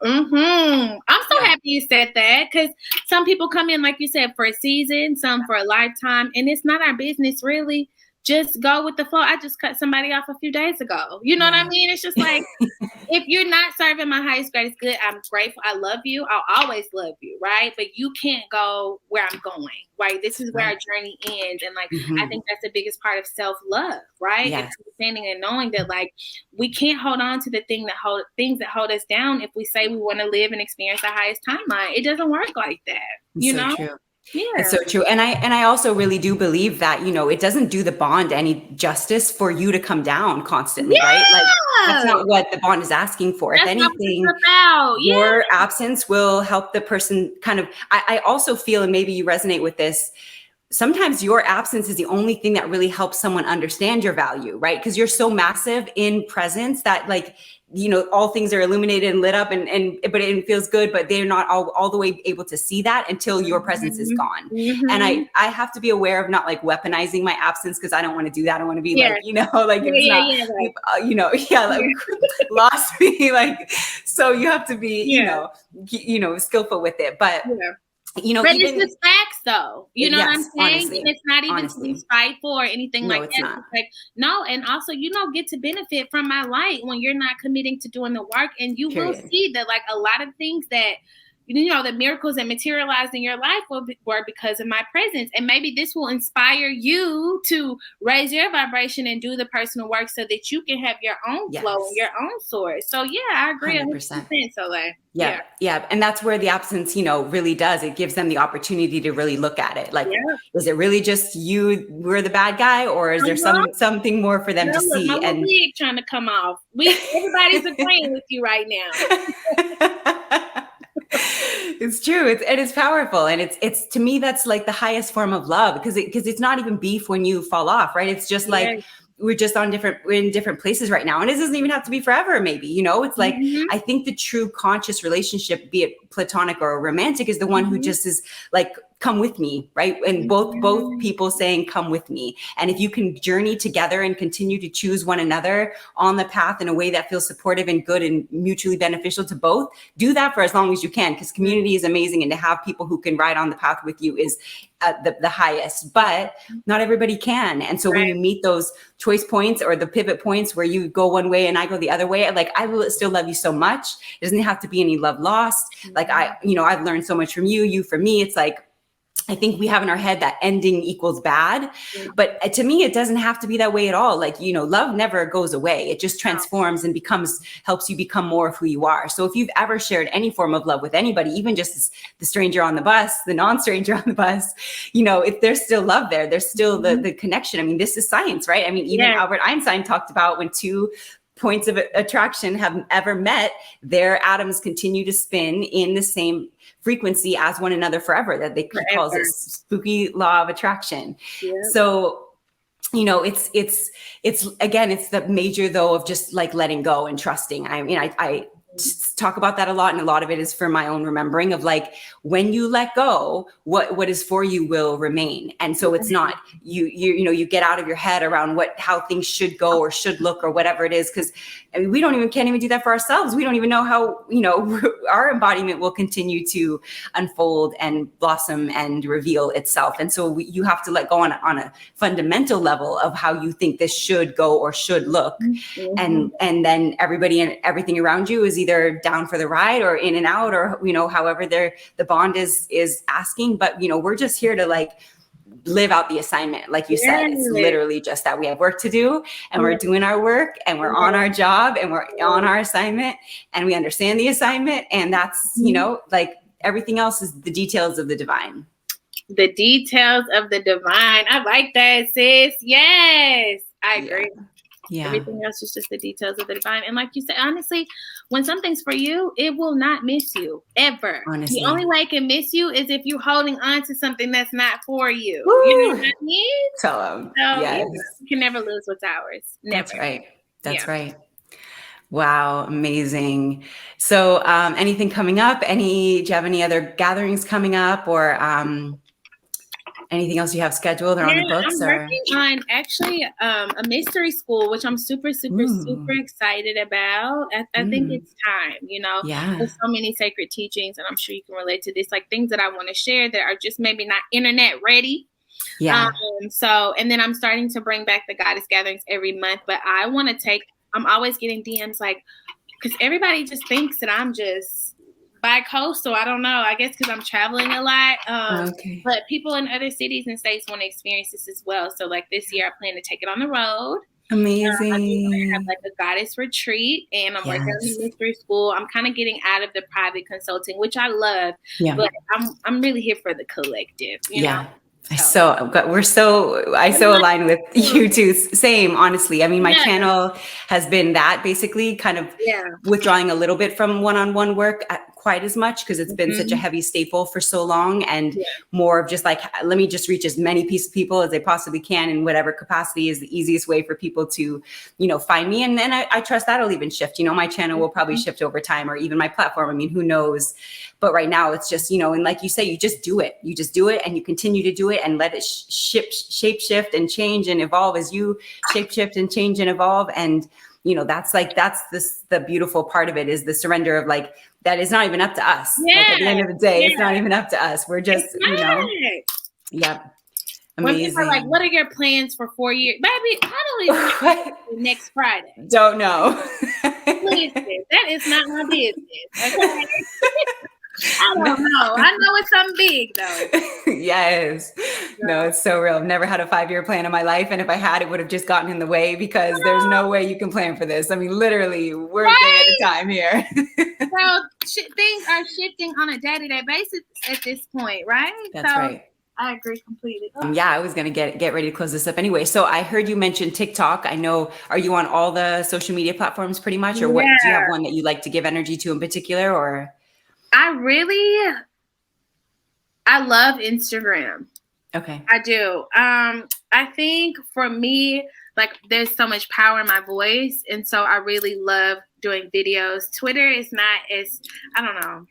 I'm so happy you said that because some people come in, like you said, for a season, some for a lifetime, and it's not our business really. Just go with the flow. I just cut somebody off a few days ago. You know what I mean? It's just like, if you're not serving my highest, greatest good, I'm grateful. I love you. I'll always love you, right? But you can't go where I'm going, right? This is where our journey ends. And like, I think that's the biggest part of self-love, right? It's understanding and knowing that like, we can't hold on to the things that hold us down if we say we want to live and experience the highest timeline. It doesn't work like that, you know? True. Yeah. It's so true. And I also really do believe that, you know, it doesn't do the bond any justice for you to come down constantly, right? Like that's not what the bond is asking for. That's if anything, your absence will help the person kind of, I also feel, and maybe you resonate with this, sometimes your absence is the only thing that really helps someone understand your value, right? Because you're so massive in presence that like, you know, all things are illuminated and lit up but it feels good, but they're not all the way able to see that until your presence is gone. And I have to be aware of not like weaponizing my absence because I don't want to do that. I want to be like, you know, like you know, like lost me. Like, so you have to be, you know, skillful with it. But you know, but it's just facts though. You know what I'm saying? Honestly, and it's not even to be spiteful or anything like that. It's like, no, and also you don't get to benefit from my light when you're not committing to doing the work. And you will see that like a lot of things that the miracles that materialized in your life were because of my presence. And maybe this will inspire you to raise your vibration and do the personal work so that you can have your own flow and your own source. So yeah, I agree 100%. Soleil. Yeah. And that's where the absence, really does. It gives them the opportunity to really look at it. Like, is it really just you, we're the bad guy, or is there something more for them to see? My wig trying to come off. Everybody's agreeing with you right now. It's true. It's powerful. And it's to me, that's like the highest form of love, because it's not even beef when you fall off, right? It's just like, we're just we're in different places right now. And it doesn't even have to be forever, maybe, it's like, I think the true conscious relationship, be it platonic or romantic, is the one who just is like, come with me, right? And both people saying, come with me. And if you can journey together and continue to choose one another on the path in a way that feels supportive and good and mutually beneficial to both, do that for as long as you can, because community is amazing. And to have people who can ride on the path with you is the highest, but not everybody can. And so when you meet those choice points or the pivot points where you go one way and I go the other way, like, I will still love you so much. It doesn't have to be any love lost. Like I've learned so much from you from me. It's like, I think we have in our head that ending equals bad, but to me, it doesn't have to be that way at all. Like, love never goes away. It just transforms and helps you become more of who you are. So if you've ever shared any form of love with anybody, even just the stranger on the bus, the non-stranger on the bus, if there's still love there, there's still the connection. I mean, this is science, right? I mean, even Albert Einstein talked about when two points of attraction have ever met, their atoms continue to spin in the same frequency as one another forever, that he calls it spooky law of attraction. So it's again, it's the major though of just like letting go and trusting. I mean, I talk about that a lot, and a lot of it is for my own remembering of like, when you let go, what is for you will remain. And so it's not you get out of your head around how things should go or should look or whatever it is, because I mean, we can't even do that for ourselves. We don't even know how our embodiment will continue to unfold and blossom and reveal itself. And so you have to let go on a fundamental level of how you think this should go or should look, and then everybody and everything around you is either down for the ride or in and out, or however the bond is asking. But we're just here to like live out the assignment. Like you said, it's literally just that we have work to do, and we're doing our work, and we're on our job, and we're on our assignment, and we understand the assignment. And that's like everything else is the details of the divine. The details of the divine. I like that, sis. Yes, I agree. Yeah. Everything else is just the details of the divine. And like you said, honestly, when something's for you, it will not miss you ever. Honestly. The only way it can miss you is if you're holding on to something that's not for you. Woo! You know what I mean? Tell them. So, yes. You can never lose what's ours. Never. That's right. That's right. Wow. Amazing. So anything coming up? Do you have any other gatherings coming up, or anything else you have scheduled or on the books? I'm working on actually a mystery school, which I'm super excited about. I think it's time, There's so many sacred teachings, and I'm sure you can relate to this, like things that I want to share that are just maybe not internet ready. Yeah. And then I'm starting to bring back the goddess gatherings every month, but I'm always getting DMs like, because everybody just thinks that I'm just bi-coastal. I don't know. I guess because I'm traveling a lot. But people in other cities and states want to experience this as well. So like this year, I plan to take it on the road. Amazing. I have like a goddess retreat, and I'm working on the mystery school. I'm kind of getting out of the private consulting, which I love. Yeah. But I'm really here for the collective. You know? I so align with you too. Same, honestly. I mean, my channel has been that basically kind of withdrawing a little bit from one-on-one work quite as much, because it's been such a heavy staple for so long, and more of just like, let me just reach as many people as they possibly can in whatever capacity is the easiest way for people to, find me. And then I trust that'll even shift. My channel will probably shift over time, or even my platform. I mean, who knows? But right now it's just, and like you say, you just do it. You just do it, and you continue to do it, and let it shape shift and change and evolve as you shape shift and change and evolve. And, that's the beautiful part of it, is the surrender of like, that is not even up to us. Like at the end of the day, it's not even up to us. We're just, Amazing. When people are like, what are your plans for 4 years? Baby, I don't even know next Friday. Don't know. Listen, that is not my business. Okay? I don't know. I know it's something big though. Yes. No, it's so real. I've never had a 5-year plan in my life. And if I had, it would have just gotten in the way because there's no way you can plan for this. I mean, literally, we're a day at a time here. So things are shifting on a day-to-day basis at this point, right? That's right. I agree completely. Yeah, I was going to get ready to close this up anyway. So I heard you mention TikTok. I know, are you on all the social media platforms pretty much? Or what, do you have one that you like to give energy to in particular? Or I love Instagram. Okay. I do. I think for me, like there's so much power in my voice. And so I really love doing videos. Twitter is not as, I don't know.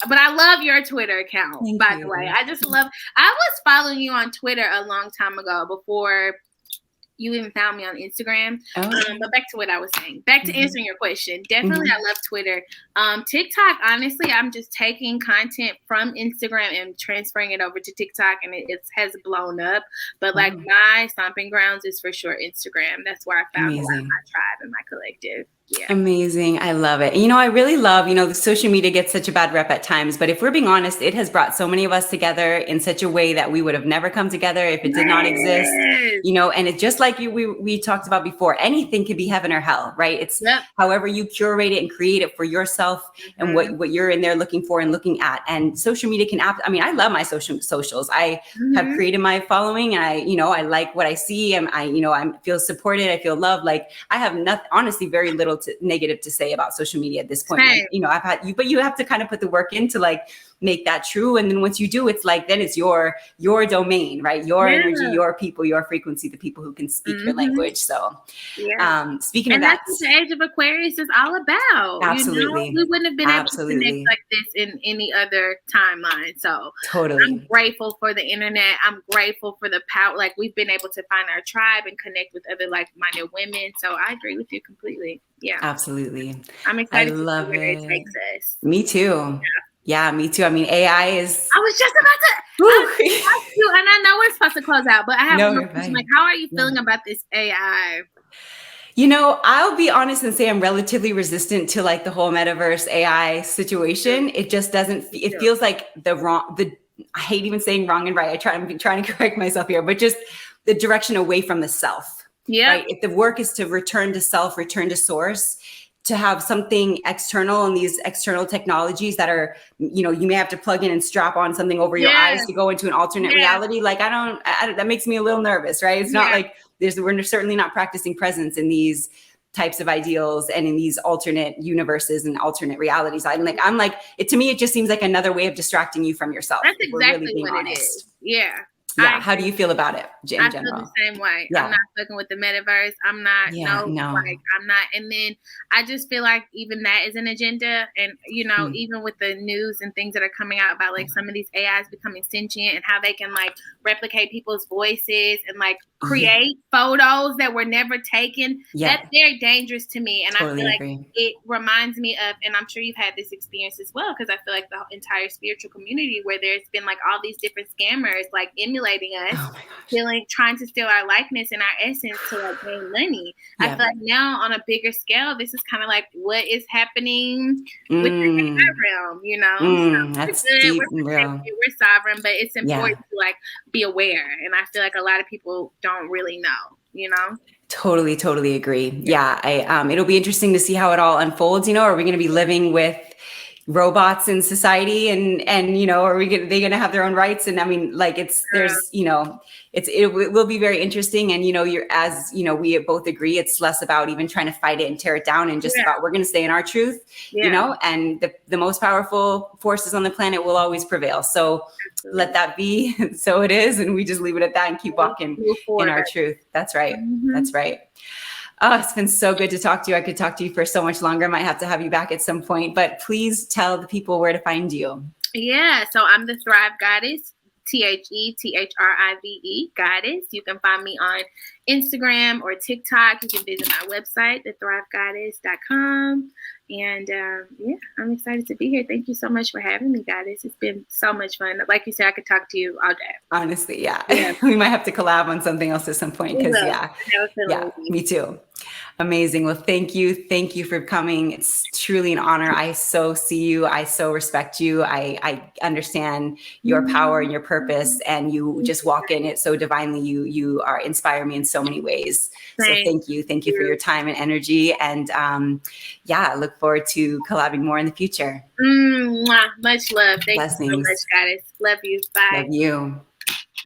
But I love your Twitter account, by the way. I was following you on Twitter a long time ago before you even found me on Instagram. But back to what I was saying. Back to answering your question. Definitely, I love Twitter. TikTok, honestly, I'm just taking content from Instagram and transferring it over to TikTok, and it has blown up. But like my stomping grounds is for sure Instagram. That's where I found my tribe and my collective. Yeah. Amazing. I love it. You know, I really love, the social media gets such a bad rep at times, but if we're being honest, it has brought so many of us together in such a way that we would have never come together if it did not exist, and it's just like we talked about before, anything can be heaven or hell, right? It's however you curate it and create it for yourself and what you're in there looking for and looking at. And social media can, I love my socials. I have created my following and I like what I see and I feel supported. I feel loved. Like I have honestly, very little negative to say about social media at this point. Like, I've had you, but you have to kind of put the work in to like make that true. And then once you do, it's like, then it's your domain, right? Your energy, your people, your frequency, the people who can speak your language. So speaking of that, that's what the age of Aquarius is all about. Absolutely. We wouldn't have been able to connect like this in any other timeline. So totally. I'm grateful for the internet. I'm grateful for the power. Like we've been able to find our tribe and connect with other like-minded women. So I agree with you completely. Yeah. Absolutely. I'm excited to see where it takes us. Me too. Yeah, me too. I mean, AI is. I was just about to ask you, and I know we're supposed to close out, but I have one question. Like, how are you feeling about this AI? I'll be honest and say I'm relatively resistant to like the whole metaverse AI situation. It just doesn't. It feels like I hate even saying wrong and right. I'm trying to correct myself here, but just the direction away from the self. Yeah. Right? If the work is to return to self, return to source, to have something external and these external technologies that are, you may have to plug in and strap on something over your eyes to go into an alternate reality. Like that makes me a little nervous, right? It's not like we're certainly not practicing presence in these types of ideals and in these alternate universes and alternate realities. I'm like, to me, it just seems like another way of distracting you from yourself. That's exactly what it is. Yeah. Yeah. How do you feel about it in general? I feel the same way. Yeah. I'm not fucking with the metaverse. I'm not. I'm not. And then I just feel like even that is an agenda. And, even with the news and things that are coming out about like some of these AIs becoming sentient and how they can like replicate people's voices and like create photos that were never taken. That's very dangerous to me. And totally I feel like it reminds me of, and I'm sure you've had this experience as well, because I feel like the entire spiritual community where there's been like all these different scammers like emulating us, trying to steal our likeness and our essence to like gain money. I feel like now on a bigger scale, this is kind of like what is happening with the AI realm, so that's deep and real. We're sovereign, but it's important to like be aware. And I feel like a lot of people don't really know, Totally agree. Yeah. It'll be interesting to see how it all unfolds. Are we going to be living with robots in society and are they going to have their own rights? And I mean, like it will be very interesting. And, we both agree it's less about even trying to fight it and tear it down and just about we're going to stay in our truth, and the most powerful forces on the planet will always prevail. So let that be. So it is. And we just leave it at that and keep walking in our truth. That's right. That's right. Oh, it's been so good to talk to you. I could talk to you for so much longer. I might have to have you back at some point, but please tell the people where to find you. Yeah. So I'm the Thrive Goddess, TheThrive Goddess. You can find me on Instagram or TikTok. You can visit my website, thethrivegoddess.com. And I'm excited to be here. Thank you so much for having me, Goddess. It's been so much fun. Like you said, I could talk to you all day. Honestly, yeah. We might have to collab on something else at some point because me too. Amazing. Well, thank you. Thank you for coming. It's truly an honor. I so see you. I so respect you. I understand your power and your purpose, and you just walk in it so divinely. You are inspire me in so many ways. So thank you. Thank you for your time and energy. And I look forward to collabing more in the future. Much love. Thank you so much, Goddess. Love you. Bye. Love you.